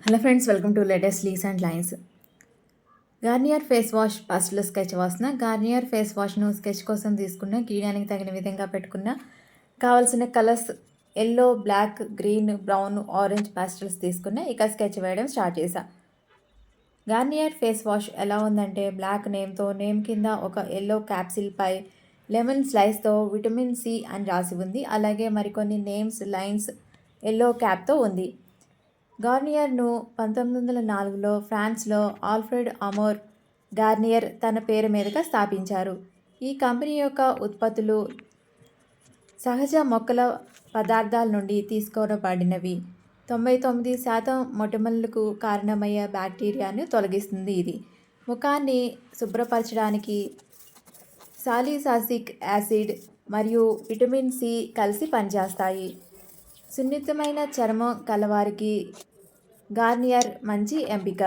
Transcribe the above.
Hello friends, welcome to latest leaves and lines. Garnier face wash ఫస్ట్లో sketch వాసిన Garnier face వాష్ను sketch కోసం తీసుకున్న, గీయడానికి తగిన విధంగా పెట్టుకున్న, కావాల్సిన colours yellow, black, green, brown, orange pastels తీసుకున్న. ఇక స్కెచ్ వేయడం స్టార్ట్ చేశా. గార్నియర్ ఫేస్ వాష్ ఎలా ఉందంటే, బ్లాక్ నేమ్తో, నేమ్ కింద ఒక ఎల్లో క్యాప్సిల్పై లెమన్ స్లైస్తో విటమిన్ సి అని రాసి ఉంది. అలాగే మరికొన్ని నేమ్స్, లైన్స్ ఎల్లో క్యాప్తో ఉంది. గార్నియర్ను 1904లో ఫ్రాన్స్లో ఆల్ఫ్రెడ్ అమోర్ గార్నియర్ తన పేరు మీదుగా స్థాపించారు. ఈ కంపెనీ యొక్క ఉత్పత్తులు సహజ మొక్కల పదార్థాల నుండి తీసుకోబడినవి. 99% మొటిమలకు కారణమయ్యే బ్యాక్టీరియాను తొలగిస్తుంది. ఇది ముఖాన్ని శుభ్రపరచడానికి సాలిసాసిక్ యాసిడ్ మరియు విటమిన్ సి కలిసి పనిచేస్తాయి. సున్నితమైన చర్మం కలవారికి గార్నియర్ మంచి ఎంపిక.